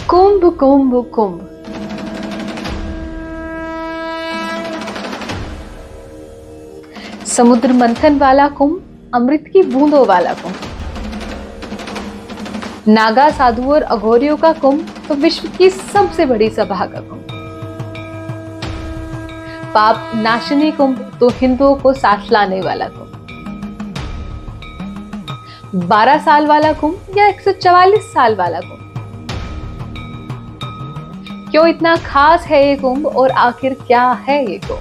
कुंभ कुंभ कुंभ। समुद्र मंथन वाला कुंभ, अमृत की बूंदों वाला कुंभ, नागा साधुओं और अघोरियों का कुंभ तो विश्व की सबसे बड़ी सभा का कुंभ। पाप नाशनी कुंभ तो हिंदुओं को साथ लाने वाला कुंभ। 12 साल वाला कुंभ या 144 साल वाला कुंभ। क्यों इतना खास है ये कुंभ और आखिर क्या है ये कुंभ?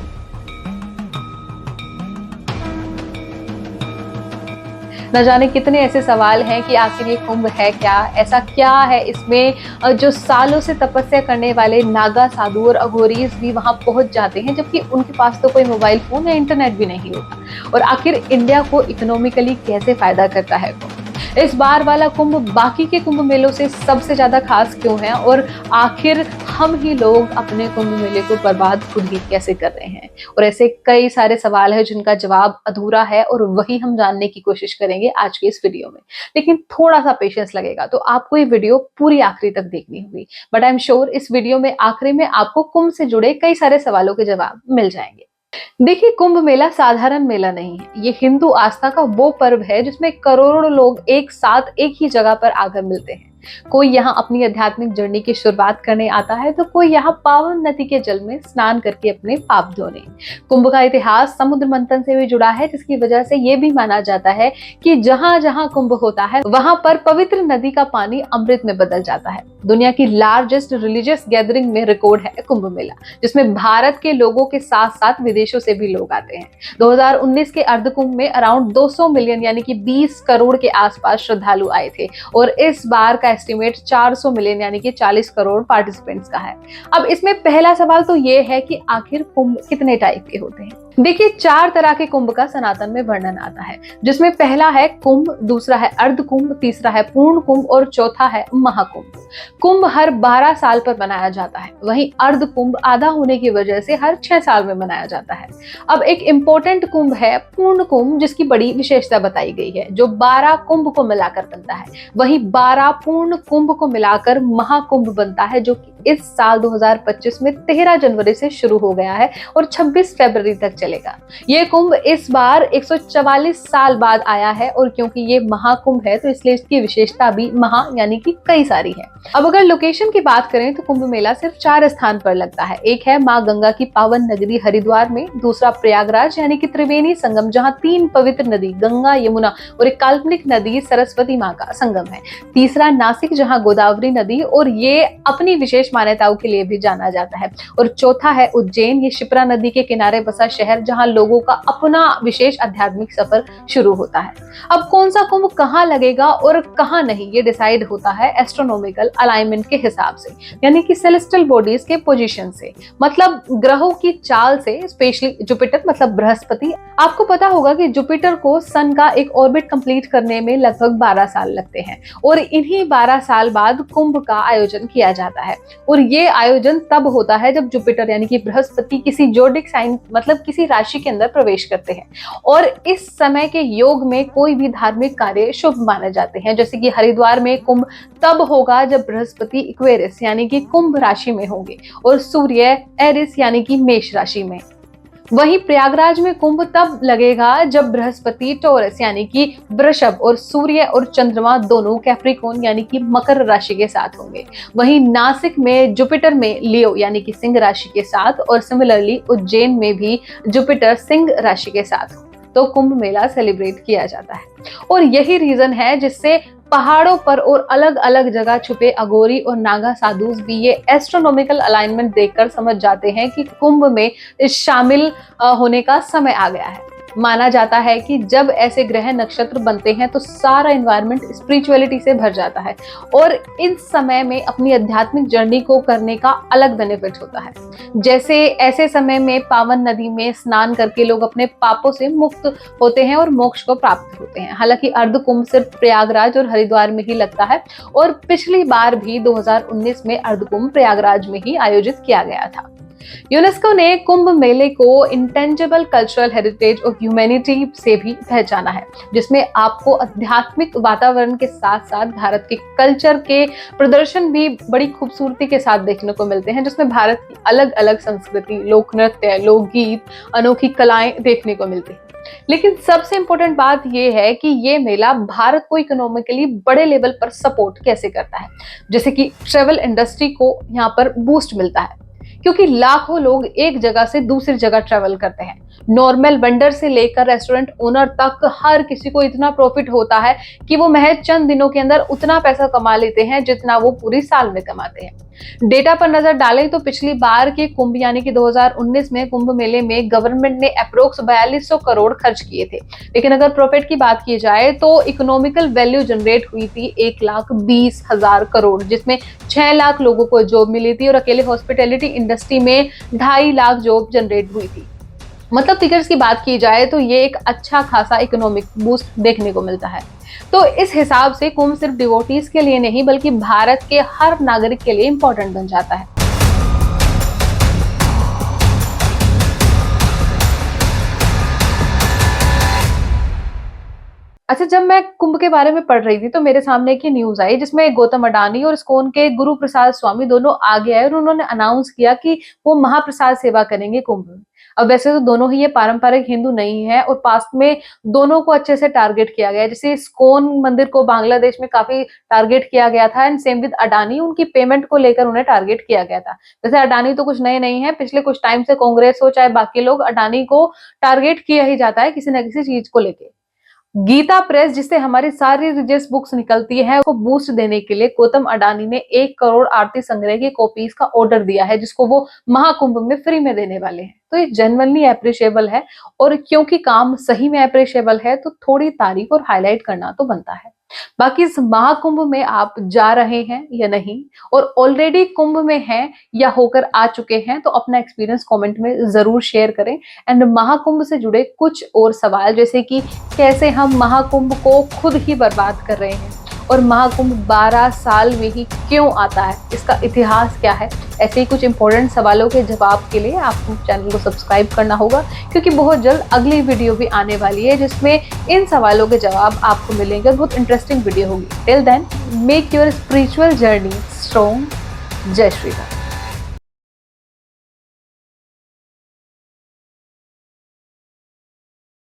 न जाने कितने ऐसे सवाल हैं कि आखिर ये कुंभ है क्या, ऐसा क्या है इसमें जो सालों से तपस्या करने वाले नागा साधु और अघोरीज भी वहां पहुंच जाते हैं, जबकि उनके पास तो कोई मोबाइल फोन या इंटरनेट भी नहीं होता। और आखिर इंडिया को इकोनॉमिकली कैसे फायदा करता है कुंभ? इस बार वाला कुंभ बाकी के कुंभ मेलों से सबसे ज्यादा खास क्यों है, और आखिर हम ही लोग अपने कुंभ मेले को बर्बाद खुद ही कैसे कर रहे हैं? और ऐसे कई सारे सवाल है जिनका जवाब अधूरा है, और वही हम जानने की कोशिश करेंगे आज के इस वीडियो में। लेकिन थोड़ा सा पेशेंस लगेगा, तो आपको ये वीडियो पूरी आखिरी तक देखनी होगी। बट आई एम श्योर इस वीडियो में आखिरी में आपको कुंभ से जुड़े कई सारे सवालों के जवाब मिल जाएंगे। देखिए, कुंभ मेला साधारण मेला नहीं है। ये हिंदू आस्था का वो पर्व है जिसमें करोड़ों लोग एक साथ एक ही जगह पर आकर मिलते हैं। कोई यहाँ अपनी आध्यात्मिक जर्नी की शुरुआत करने आता है, तो कोई यहाँ पावन नदी के जल में स्नान करके अपने पाप धोने। कुंभ का इतिहास समुद्र मंथन से भी जुड़ा है, जिसकी वजह से ये भी माना जाता है कि जहाँ जहाँ कुंभ होता है वहां पर पवित्र नदी का पानी अमृत में बदल जाता है। दुनिया की लार्जेस्ट रिलीजियस गैदरिंग में रिकॉर्ड है कुंभ मेला, जिसमें भारत के लोगों के साथ साथ विदेशों से भी लोग आते हैं। 2019 के अर्ध कुंभ में अराउंड 200 मिलियन यानी कि 20 करोड़ के आसपास श्रद्धालु आए थे, और इस बार का एस्टिमेट 400 मिलियन यानी कि 40 करोड़ पार्टिसिपेंट्स का है। अब इसमें पहला सवाल तो ये है कि आखिर कुंभ कितने टाइप के होते हैं? देखिए, 4 तरह के कुंभ का सनातन में वर्णन आता है, जिसमें पहला है कुंभ, दूसरा है अर्ध कुंभ, तीसरा है पूर्ण कुंभ और चौथा है महाकुंभ। कुंभ हर 12 साल पर मनाया जाता है, वहीं अर्ध कुंभ आधा होने की वजह से हर 6 साल में मनाया जाता है। अब एक इंपॉर्टेंट कुंभ है पूर्ण कुंभ, जिसकी बड़ी विशेषता बताई गई है, जो 12 कुंभ को मिलाकर बनता है। वहीं 12 पूर्ण कुंभ को मिलाकर महाकुंभ बनता है, जो कि इस साल 2025 में 13 जनवरी से शुरू हो गया है और 26 फरवरी तक चलेगा। ये कुंभ इस बार 144 साल बाद आया है, और क्योंकि ये महाकुंभ है तो इसलिए इसकी विशेषता भी महा यानी कि कई सारी है। अब अगर लोकेशन की बात करें तो कुंभ मेला सिर्फ 4 स्थान पर लगता है। एक है माँ गंगा की पावन नगरी हरिद्वार में, दूसरा प्रयागराज यानी कि त्रिवेणी संगम, जहाँ 3 पवित्र नदी गंगा, यमुना और एक काल्पनिक नदी सरस्वती माँ का संगम है। तीसरा नासिक, जहाँ गोदावरी नदी और ये अपनी विशेष मान्यताओं के लिए भी जाना जाता है। और चौथा है उज्जैन, ये शिप्रा नदी के किनारे बसा शहर, जहां लोगों का अपना विशेष आध्यात्मिक सफर शुरू होता है। अब कौन सा कुंभ कहां लगेगा और कहां नहीं, ये डिसाइड होता है एस्ट्रोनॉमिकल अलाइनमेंट के हिसाब से, यानी कि सेलेस्टियल बॉडीज के पोजीशन से, मतलब ग्रहों की चाल से। स्पेशली जुपिटर मतलब बृहस्पति। आपको पता होगा कि जुपिटर को सन का एक ऑर्बिट कंप्लीट करने में लगभग 12 साल लगते हैं, और इन्हीं 12 साल बाद कुंभ का आयोजन किया जाता है। और ये आयोजन तब होता है जब जुपिटर यानी कि बृहस्पति किसी जोडिक साइन मतलब किसी राशि के अंदर प्रवेश करते हैं, और इस समय के योग में कोई भी धार्मिक कार्य शुभ माने जाते हैं। जैसे कि हरिद्वार में कुंभ तब होगा जब बृहस्पति इक्वेरियस यानी कि कुंभ राशि में होंगे, और सूर्य एरिस यानी कि मेष राशि में। वहीं प्रयागराज में कुंभ तब लगेगा जब बृहस्पति टॉरस यानी कि वृषभ और सूर्य और चंद्रमा दोनों कैप्रिकॉर्न यानी कि मकर राशि के साथ होंगे। वहीं नासिक में जुपिटर में लियो यानी कि सिंह राशि के साथ, और सिमिलरली उज्जैन में भी जुपिटर सिंह राशि के साथ हो, तो कुंभ मेला सेलिब्रेट किया जाता है। और यही रीजन है जिससे पहाड़ों पर और अलग अलग जगह छुपे अघोरी और नागा साधुस भी ये एस्ट्रोनॉमिकल अलाइनमेंट देखकर समझ जाते हैं कि कुंभ में शामिल होने का समय आ गया है। माना जाता है कि जब ऐसे ग्रह नक्षत्र बनते हैं तो सारा एनवायरनमेंट स्पिरिचुअलिटी से भर जाता है, और इस समय में अपनी आध्यात्मिक जर्नी को करने का अलग बेनिफिट होता है। जैसे ऐसे समय में पावन नदी में स्नान करके लोग अपने पापों से मुक्त होते हैं और मोक्ष को प्राप्त होते हैं। हालांकि अर्ध कुंभ सिर्फ प्रयागराज और हरिद्वार में ही लगता है, और पिछली बार भी 2019 में अर्ध कुंभ प्रयागराज में ही आयोजित किया गया था। यूनेस्को ने कुंभ मेले को intangible cultural heritage of humanity से भी पहचाना है, जिसमें आपको आध्यात्मिक वातावरण के साथ साथ भारत के कल्चर के प्रदर्शन भी बड़ी खूबसूरती के साथ देखने को मिलते हैं, जिसमें भारत की अलग अलग संस्कृति, लोक नृत्य, लोकगीत, अनोखी कलाएं देखने को मिलती हैं। लेकिन सबसे इंपॉर्टेंट बात यह है कि ये मेला भारत को इकोनॉमिकली बड़े लेवल पर सपोर्ट कैसे करता है, जैसे कि ट्रेवल इंडस्ट्री को यहाँ पर बूस्ट मिलता है, क्योंकि लाखों लोग एक जगह से दूसरी जगह ट्रेवल करते हैं। नॉर्मल वेंडर से लेकर रेस्टोरेंट ओनर तक हर किसी को इतना प्रॉफिट होता है कि वो महज चंद दिनों के अंदर उतना पैसा कमा लेते हैं जितना वो पूरी साल में कमाते हैं। डेटा पर नजर डालें तो पिछली बार के कुंभ यानी कि 2019 में कुंभ मेले में गवर्नमेंट ने अप्रोक्स 4200 करोड़ खर्च किए थे, लेकिन अगर प्रॉफिट की बात की जाए तो इकोनॉमिकल वैल्यू जनरेट हुई थी 1,20,000 करोड़, जिसमें 6 लाख लोगों को जॉब मिली थी और अकेले हॉस्पिटैलिटी इंडस्ट्री में 2.5 लाख जॉब जनरेट हुई थी। मतलब फिगर्स की बात की जाए तो ये एक अच्छा खासा इकोनॉमिक बूस्ट देखने को मिलता है। तो इस हिसाब से कुंभ सिर्फ डिवोटीज के लिए नहीं बल्कि भारत के हर नागरिक के लिए इंपॉर्टेंट बन जाता है। अच्छा, जब मैं कुंभ के बारे में पढ़ रही थी तो मेरे सामने एक न्यूज आई जिसमें गौतम अडानी और इस्कॉन के गुरु प्रसाद स्वामी दोनों आगे आए और उन्होंने अनाउंस किया कि वो महाप्रसाद सेवा करेंगे कुंभ में। अब वैसे तो दोनों ही ये पारंपरिक हिंदू नहीं है और पास्ट में दोनों को अच्छे से टारगेट किया गया है। जैसे इस्कॉन मंदिर को बांग्लादेश में काफी टारगेट किया गया था एंड सेम विद अडानी, उनकी पेमेंट को लेकर उन्हें टारगेट किया गया था। वैसे अडानी तो कुछ नए नहीं है, पिछले कुछ टाइम से कांग्रेस हो चाहे बाकी लोग, अडानी को टारगेट किया ही जाता है किसी न किसी चीज को लेकर। गीता प्रेस जिससे हमारी सारी रिलीजियस बुक्स निकलती है को बूस्ट देने के लिए गौतम अडानी ने 1 करोड़ आरती संग्रह की कॉपीज का ऑर्डर दिया है, जिसको वो महाकुंभ में फ्री में देने वाले हैं। तो ये जेन्युइनली अप्रिशिएबल है और क्योंकि काम सही में अप्रिशिएबल है तो थोड़ी तारीफ और हाईलाइट करना तो बनता है। बाकी इस महाकुंभ में आप जा रहे हैं या नहीं और ऑलरेडी कुंभ में हैं या होकर आ चुके हैं तो अपना एक्सपीरियंस कमेंट में जरूर शेयर करें। एंड महाकुंभ से जुड़े कुछ और सवाल जैसे कि कैसे हम महाकुंभ को खुद ही बर्बाद कर रहे हैं और महाकुंभ 12 साल में ही क्यों आता है, इसका इतिहास क्या है, ऐसे ही कुछ इंपॉर्टेंट सवालों के जवाब के लिए आपको चैनल को सब्सक्राइब करना होगा, क्योंकि बहुत जल्द अगली वीडियो भी आने वाली है जिसमें इन सवालों के जवाब आपको मिलेंगे और बहुत इंटरेस्टिंग वीडियो होगी। Till then make your spiritual journey strong. जय श्री राम।